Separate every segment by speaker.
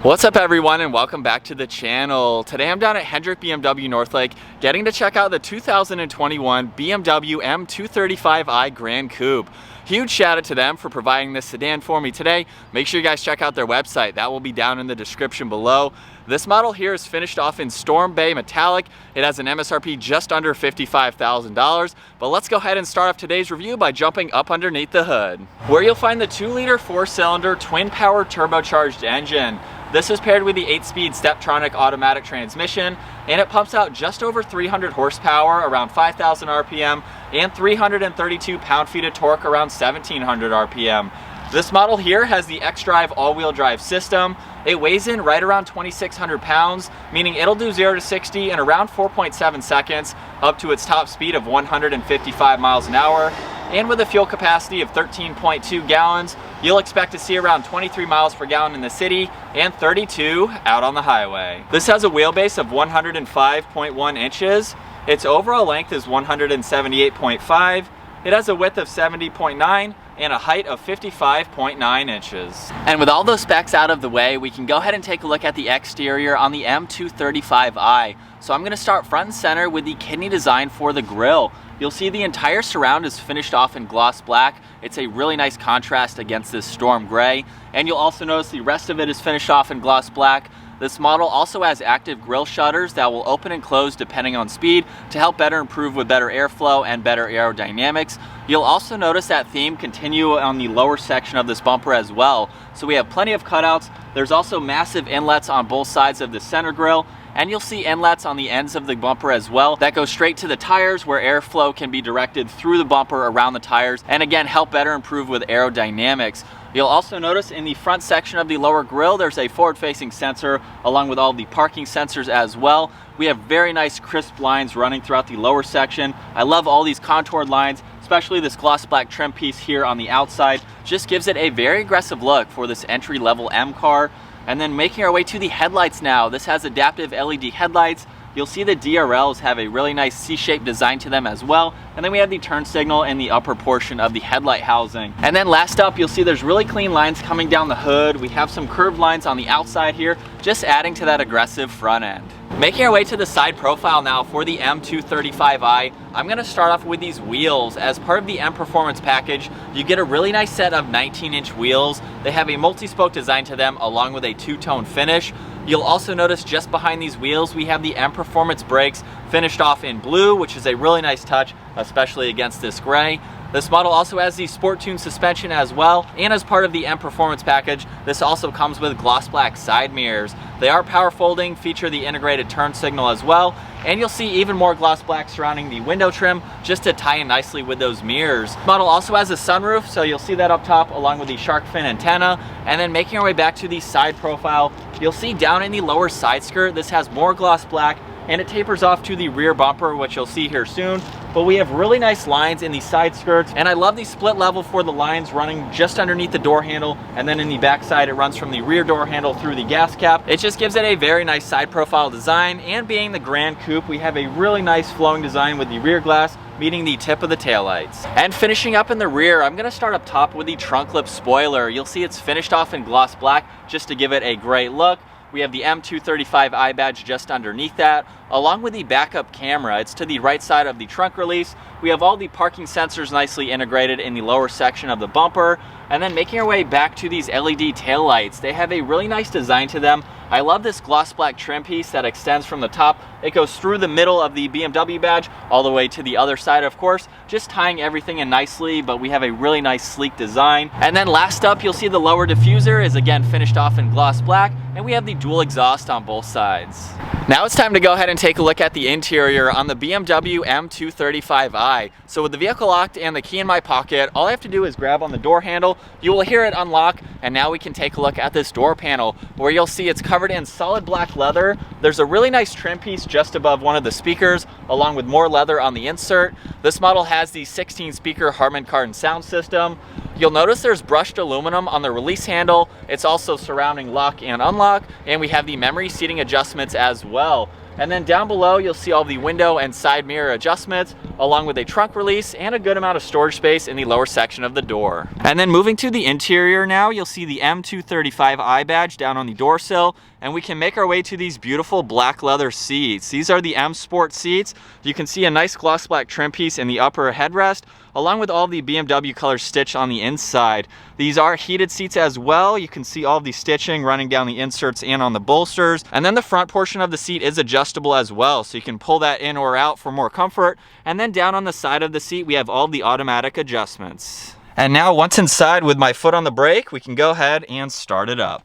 Speaker 1: What's up everyone, and welcome back to the channel. Today I'm down at Hendrick BMW Northlake getting to check out the 2021 BMW M235i Gran Coupe. Huge shout out to them for providing this sedan for me today. Make sure you guys check out their website. That will be down in the description below. This model here is finished off in Storm Bay Metallic. It has an MSRP just under $55,000. But let's go ahead and start off today's review by jumping up underneath the hood, where you'll find the 2-liter 4-cylinder twin-power turbocharged engine. This is paired with the 8-speed Steptronic automatic transmission, and it pumps out just over 300 horsepower, around 5,000 RPM, and 332 pound-feet of torque, around 1,700 RPM. This model here has the xDrive all-wheel drive system. It weighs in right around 2,600 pounds, meaning it'll do 0 to 60 in around 4.7 seconds, up to its top speed of 155 miles an hour. And with a fuel capacity of 13.2 gallons, you'll expect to see around 23 miles per gallon in the city and 32 out on the highway. This has a wheelbase of 105.1 inches. Its overall length is 178.5. It has a width of 70.9 and a height of 55.9 inches. And with all those specs out of the way, we can go ahead and take a look at the exterior on the M235i. So I'm going to start front and center with the kidney design for the grille. You'll see the entire surround is finished off in gloss black. It's a really nice contrast against this storm gray. And you'll also notice the rest of it is finished off in gloss black. This model also has active grille shutters that will open and close depending on speed to help better improve with better airflow and better aerodynamics. You'll also notice that theme continue on the lower section of this bumper as well. So we have plenty of cutouts. There's also massive inlets on both sides of the center grille, and you'll see inlets on the ends of the bumper as well that go straight to the tires, where airflow can be directed through the bumper around the tires and again help better improve with aerodynamics. You'll also notice in the front section of the lower grille there's a forward-facing sensor along with all the parking sensors as well. We have very nice crisp lines running throughout the lower section. I love all these contoured lines, especially this gloss black trim piece here on the outside. Just gives it a very aggressive look for this entry-level M car. And then making our way to the headlights now. This has adaptive LED headlights. You'll see the DRLs have a really nice C-shaped design to them as well. And then we have the turn signal in the upper portion of the headlight housing. And then last up, you'll see there's really clean lines coming down the hood. We have some curved lines on the outside here, just adding to that aggressive front end. Making our way to the side profile now for the M235i, I'm going to start off with these wheels. As part of the M Performance package, you get a really nice set of 19-inch wheels. They have a multi-spoke design to them along with a two-tone finish. You'll also notice just behind these wheels we have the M Performance brakes finished off in blue, which is a really nice touch, especially against this gray. This model also has the Sport Tune suspension as well, and as part of the M Performance package, this also comes with gloss black side mirrors. They are power folding, feature the integrated turn signal as well, and you'll see even more gloss black surrounding the window trim just to tie in nicely with those mirrors. The model also has a sunroof, so you'll see that up top along with the shark fin antenna. And then making our way back to the side profile, you'll see down in the lower side skirt, this has more gloss black, and it tapers off to the rear bumper, which you'll see here soon. But we have really nice lines in the side skirts, and I love the split level for the lines running just underneath the door handle, and then in the back side it runs from the rear door handle through the gas cap. It just gives it a very nice side profile design, and being the Gran Coupe, we have a really nice flowing design with the rear glass meeting the tip of the taillights. And finishing up in the rear, I'm going to start up top with the trunk lip spoiler. You'll see it's finished off in gloss black just to give it a great look. We have the M235i badge just underneath that, along with the backup camera. It's to the right side of the trunk release. We have all the parking sensors nicely integrated in the lower section of the bumper. And then making our way back to these LED taillights. They have a really nice design to them. I love this gloss black trim piece that extends from the top. It goes through the middle of the BMW badge all the way to the other side, of course, just tying everything in nicely, but we have a really nice sleek design. And then last up, you'll see the lower diffuser is again finished off in gloss black, and we have the dual exhaust on both sides. Now it's time to go ahead and take a look at the interior on the BMW M235i. So with the vehicle locked and the key in my pocket, all I have to do is grab on the door handle. You will hear it unlock, and now we can take a look at this door panel, where you'll see it's covered in solid black leather. There's a really nice trim piece just above one of the speakers, along with more leather on the insert. This model has the 16-speaker Harman Kardon sound system. You'll notice there's brushed aluminum on the release handle. It's also surrounding lock and unlock, and we have the memory seating adjustments as well. And then down below, you'll see all the window and side mirror adjustments, along with a trunk release and a good amount of storage space in the lower section of the door. And then moving to the interior now, you'll see the M235i badge down on the door sill, and we can make our way to these beautiful black leather seats. These are the M Sport seats. You can see a nice gloss black trim piece in the upper headrest, along with all the BMW colors stitched on the inside. These are heated seats as well. You can see all the stitching running down the inserts and on the bolsters. And then the front portion of the seat is adjustable as well, so you can pull that in or out for more comfort. And then down on the side of the seat, we have all the automatic adjustments. And now once inside with my foot on the brake, we can go ahead and start it up.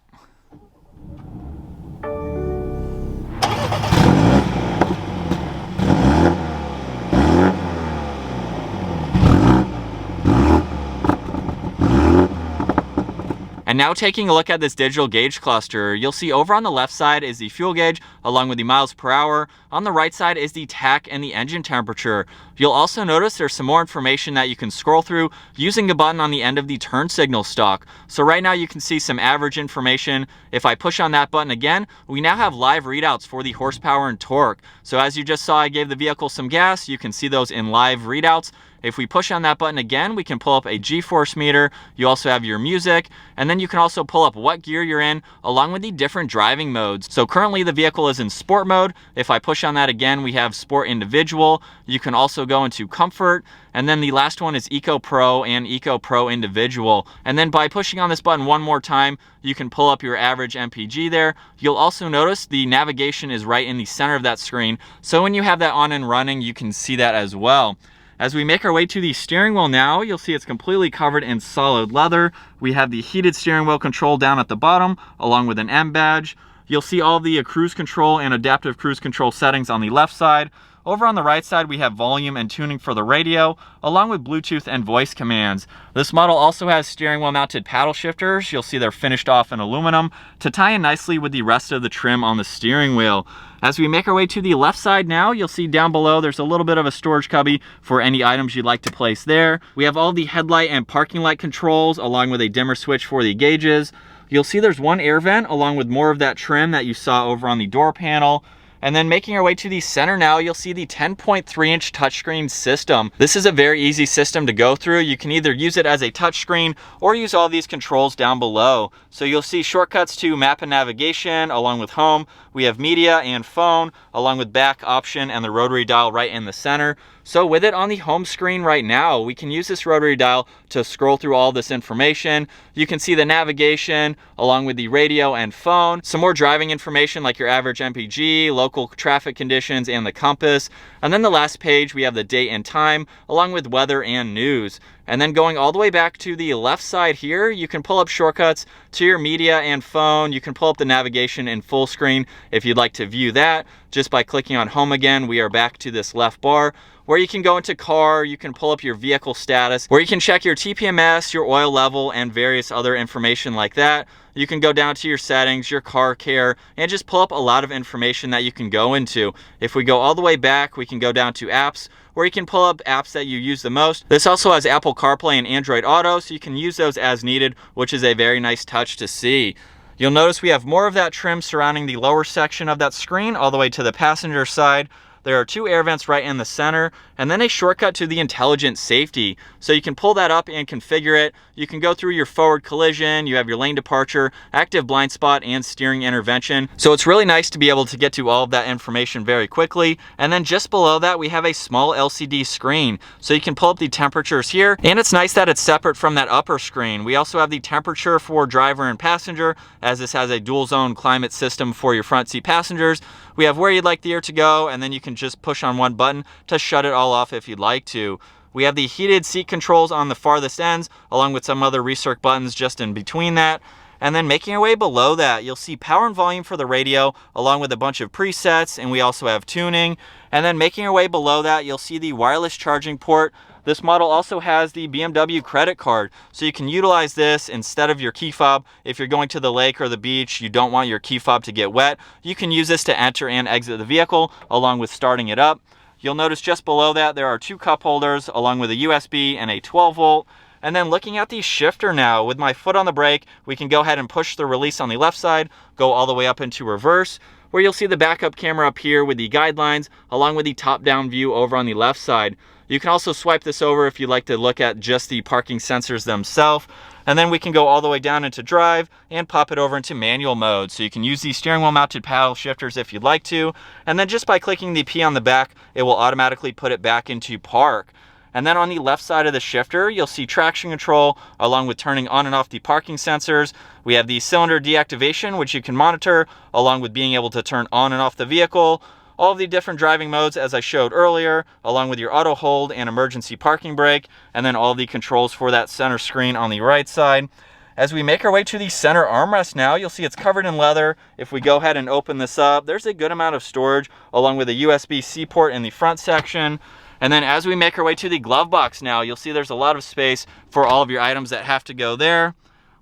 Speaker 1: And now taking a look at this digital gauge cluster, you'll see over on the left side is the fuel gauge along with the miles per hour. On the right side is the tach and the engine temperature. You'll also notice there's some more information that you can scroll through using a button on the end of the turn signal stalk. So right now you can see some average information. If I push on that button again, we now have live readouts for the horsepower and torque. So as you just saw, I gave the vehicle some gas. You can see those in live readouts. If we push on that button again, we can pull up a G-force meter. You also have your music, and then you can also pull up what gear you're in, along with the different driving modes. So currently the vehicle is in sport mode. If I push on that again, we have sport individual. You can also go into comfort, and then the last one is Eco Pro and Eco Pro individual. And then by pushing on this button one more time, you can pull up your average MPG there. You'll also notice the navigation is right in the center of that screen. So when you have that on and running, you can see that as well. As we make our way to the steering wheel now, you'll see it's completely covered in solid leather. We have the heated steering wheel control down at the bottom, along with an M badge. You'll see all the cruise control and adaptive cruise control settings on the left side. Over on the right side, we have volume and tuning for the radio, along with Bluetooth and voice commands. This model also has steering wheel mounted paddle shifters. You'll see they're finished off in aluminum to tie in nicely with the rest of the trim on the steering wheel. As we make our way to the left side now, you'll see down below there's a little bit of a storage cubby for any items you'd like to place there. We have all the headlight and parking light controls, along with a dimmer switch for the gauges. You'll see there's one air vent, along with more of that trim that you saw over on the door panel. And then making our way to the center now, you'll see the 10.3-inch touchscreen system. This is a very easy system to go through. You can either use it as a touchscreen or use all these controls down below. So you'll see shortcuts to map and navigation, along with home. We have media and phone, along with back option and the rotary dial right in the center. So with it on the home screen right now, we can use this rotary dial to scroll through all this information. You can see the navigation along with the radio and phone, some more driving information like your average MPG, local traffic conditions, and the compass. And then the last page, we have the date and time along with weather and news. And then going all the way back to the left side here, you can pull up shortcuts to your media and phone. You can pull up the navigation in full screen if you'd like to view that. Just by clicking on home again, we are back to this left bar where you can go into car, you can pull up your vehicle status, where you can check your TPMS, your oil level, and various other information like that. You can go down to your settings, your car care, and just pull up a lot of information that you can go into. If we go all the way back, we can go down to apps, where you can pull up apps that you use the most. This also has Apple CarPlay and Android Auto, so you can use those as needed, which is a very nice touch to see. You'll notice we have more of that trim surrounding the lower section of that screen all the way to the passenger side. There are two air vents right in the center, and then a shortcut to the intelligent safety. So you can pull that up and configure it. You can go through your forward collision, you have your lane departure, active blind spot, and steering intervention. So it's really nice to be able to get to all of that information very quickly. And then just below that, we have a small LCD screen. So you can pull up the temperatures here, and it's nice that it's separate from that upper screen. We also have the temperature for driver and passenger, as this has a dual zone climate system for your front seat passengers. We have where you'd like the air to go, and then you can just push on one button to shut it all off if you'd like to. We have the heated seat controls on the farthest ends, along with some other recirc buttons just in between that. And then making our way below that, you'll see power and volume for the radio, along with a bunch of presets, and we also have tuning. And then making our way below that, you'll see the wireless charging port. This model also has the BMW credit card, so you can utilize this instead of your key fob. If you're going to the lake or the beach, you don't want your key fob to get wet, you can use this to enter and exit the vehicle, along with starting it up. You'll notice just below that there are two cup holders, along with a USB and a 12 volt. And then looking at the shifter now, with my foot on the brake, we can go ahead and push the release on the left side, go all the way up into reverse, where you'll see the backup camera up here with the guidelines, along with the top-down view over on the left side. You can also swipe this over if you'd like to look at just the parking sensors themselves. And then we can go all the way down into drive and pop it over into manual mode. So you can use these steering wheel mounted paddle shifters if you'd like to. And then just by clicking the P on the back, it will automatically put it back into park. And then on the left side of the shifter, you'll see traction control along with turning on and off the parking sensors. We have the cylinder deactivation, which you can monitor, along with being able to turn on and off the vehicle. All of the different driving modes as I showed earlier, along with your auto hold and emergency parking brake, and then all of the controls for that center screen on the right side. As we make our way to the center armrest now, you'll see it's covered in leather. If we go ahead and open this up, there's a good amount of storage, along with a USB-C port in the front section. And then as we make our way to the glove box now, you'll see there's a lot of space for all of your items that have to go there.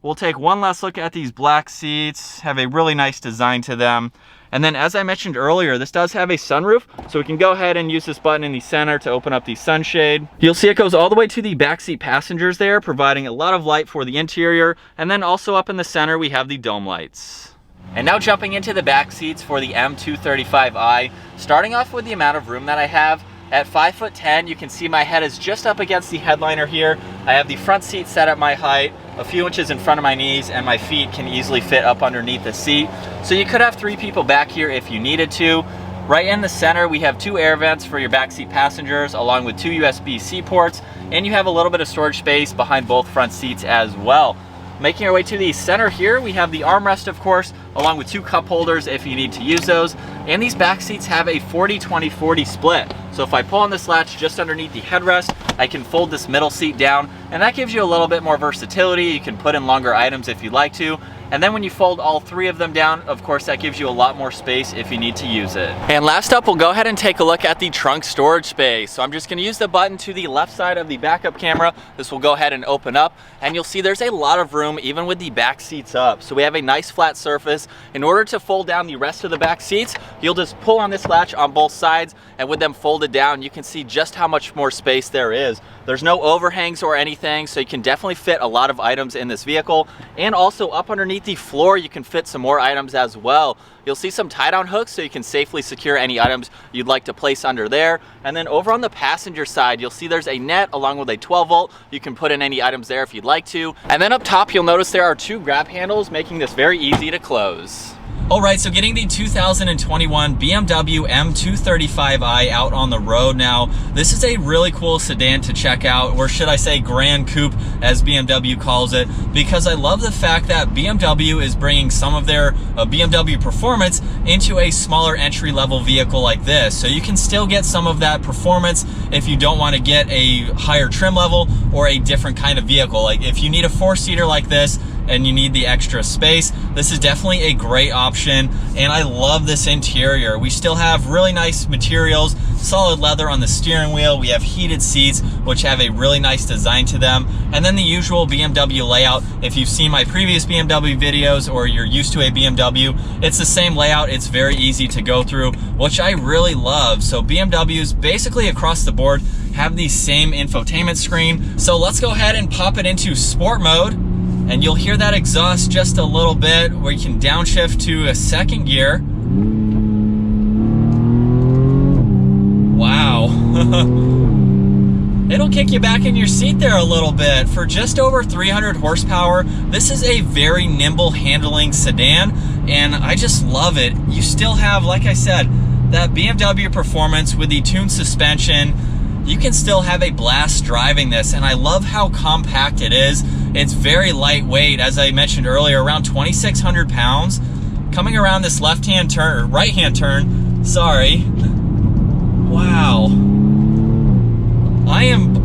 Speaker 1: We'll take one last look at these black seats, have a really nice design to them. And then as I mentioned earlier, this does have a sunroof, so we can go ahead and use this button in the center to open up the sunshade. You'll see it goes all the way to the backseat passengers there, providing a lot of light for the interior. And then also up in the center, we have the dome lights. And now jumping into the back seats for the M235i, starting off with the amount of room that I have. At 5'10", you can see my head is just up against the headliner here. I have the front seat set at my height, a few inches in front of my knees, and my feet can easily fit up underneath the seat. So you could have 3 people back here if you needed to. Right in the center, we have 2 air vents for your backseat passengers, along with 2 USB-C ports, and you have a little bit of storage space behind both front seats as well. Making our way to the center here, we have the armrest, of course, along with 2 cup holders if you need to use those. And these back seats have a 40-20-40 split. So if I pull on this latch just underneath the headrest, I can fold this middle seat down, and that gives you a little bit more versatility. You can put in longer items if you'd like to. And then when you fold all 3 of them down, of course, that gives you a lot more space if you need to use it. And last up, we'll go ahead and take a look at the trunk storage space. So I'm just gonna use the button to the left side of the backup camera. This will go ahead and open up, and you'll see there's a lot of room even with the back seats up. So we have a nice flat surface. In order to fold down the rest of the back seats, you'll just pull on this latch on both sides, and with them folded down, you can see just how much more space there is. There's no overhangs or anything, so you can definitely fit a lot of items in this vehicle. And also up underneath the floor, you can fit some more items as well. You'll see some tie-down hooks so you can safely secure any items you'd like to place under there. And then over on the passenger side, you'll see there's a net along with a 12 volt. You can put in any items there if you'd like to. And then up top, you'll notice there are 2 grab handles, making this very easy to close. Alright, so getting the 2021 BMW M235i out on the road now. This is a really cool sedan to check out, or should I say Gran Coupe as BMW calls it, because I love the fact that BMW is bringing some of their BMW Performance into a smaller entry-level vehicle like this. So you can still get some of that performance if you don't want to get a higher trim level or a different kind of vehicle. Like if you need a 4-seater like this, and you need the extra space, this is definitely a great option. And I love this interior. We still have really nice materials, solid leather on the steering wheel. We have heated seats, which have a really nice design to them. And then the usual BMW layout. If you've seen my previous BMW videos or you're used to a BMW, it's the same layout. It's very easy to go through, which I really love. So BMWs basically across the board have the same infotainment screen. So let's go ahead and pop it into sport mode. And you'll hear that exhaust just a little bit, where you can downshift to a 2nd gear. Wow. It'll kick you back in your seat there a little bit. For just over 300 horsepower, this is a very nimble handling sedan, and I just love it. You still have, like I said, that BMW Performance with the tuned suspension. You can still have a blast driving this, and I love how compact it is. It's very lightweight, as I mentioned earlier, around 2,600 pounds. Coming around this left-hand turn, or right-hand turn, sorry. Wow.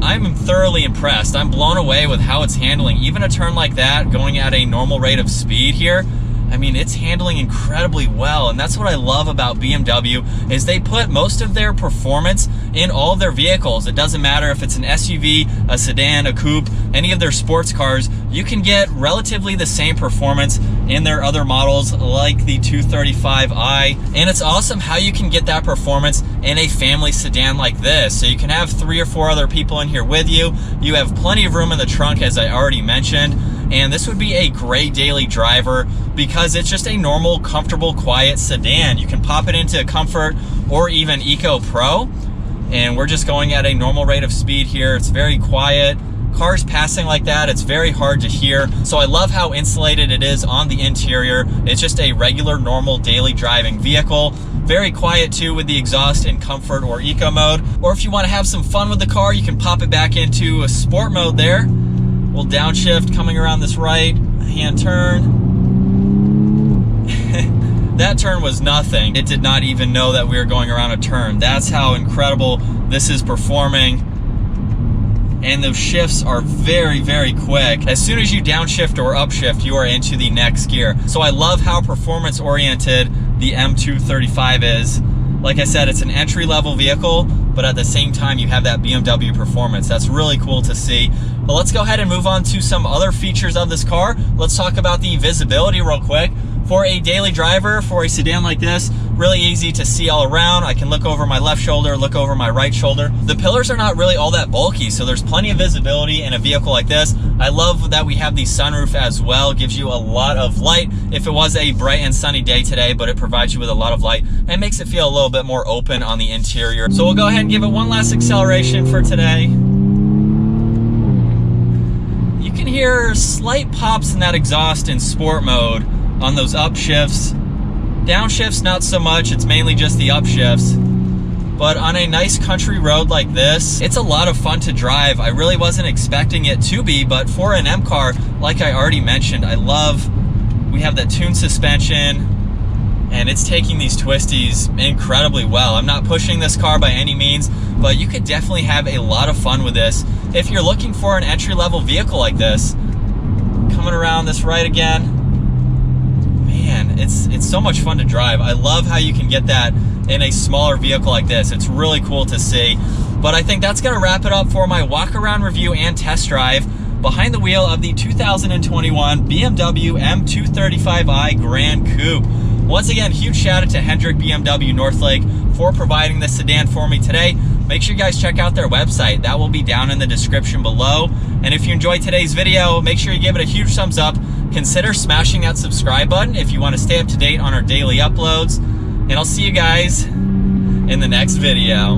Speaker 1: I'm thoroughly impressed. I'm blown away with how it's handling. Even a turn like that, going at a normal rate of speed here, I mean, it's handling incredibly well, and that's what I love about BMW, is they put most of their performance in all of their vehicles. It doesn't matter if it's an SUV, a sedan, a coupe, any of their sports cars, you can get relatively the same performance in their other models like the 235i. And it's awesome how you can get that performance in a family sedan like this. So you can have 3 or 4 other people in here with you. You have plenty of room in the trunk, as I already mentioned. And this would be a great daily driver because it's just a normal, comfortable, quiet sedan. You can pop it into Comfort or even Eco Pro. And we're just going at a normal rate of speed here. It's very quiet. Cars passing like that, it's very hard to hear. So I love how insulated it is on the interior. It's just a regular, normal, daily driving vehicle. Very quiet too with the exhaust in Comfort or Eco mode. Or if you want to have some fun with the car, you can pop it back into a Sport mode there. We'll downshift coming around this right hand turn. That turn was nothing. It did not even know that we were going around a turn. That's how incredible this is performing. And those shifts are very, very quick. As soon as you downshift or upshift, you are into the next gear. So I love how performance oriented the M235 is. Like I said, it's an entry-level vehicle, but at the same time, you have that BMW performance. That's really cool to see. But let's go ahead and move on to some other features of this car. Let's talk about the visibility real quick. For a daily driver, for a sedan like this, really easy to see all around. I can look over my left shoulder, look over my right shoulder. The pillars are not really all that bulky, so there's plenty of visibility in a vehicle like this. I love that we have the sunroof as well. It gives you a lot of light if it was a bright and sunny day today, but it provides you with a lot of light and makes it feel a little bit more open on the interior. So we'll go ahead and give it one last acceleration for today. You can hear slight pops in that exhaust in Sport mode on those upshifts. Downshifts, not so much. It's mainly just the upshifts. But on a nice country road like this, it's a lot of fun to drive. I really wasn't expecting it to be, but for an M car, like I already mentioned, I love, we have that tuned suspension, and it's taking these twisties incredibly well. I'm not pushing this car by any means, but you could definitely have a lot of fun with this if you're looking for an entry-level vehicle like this. Coming around this right again. Man, it's so much fun to drive. I love how you can get that in a smaller vehicle like this. It's really cool to see. But I think that's gonna wrap it up for my walk around review and test drive behind the wheel of the 2021 BMW M235i Gran Coupe. Once again, huge shout out to Hendrick BMW Northlake for providing this sedan for me today. Make sure you guys check out their website. That will be down in the description below. And if you enjoyed today's video, make sure you give it a huge thumbs up. Consider smashing that subscribe button if you want to stay up to date on our daily uploads. And I'll see you guys in the next video.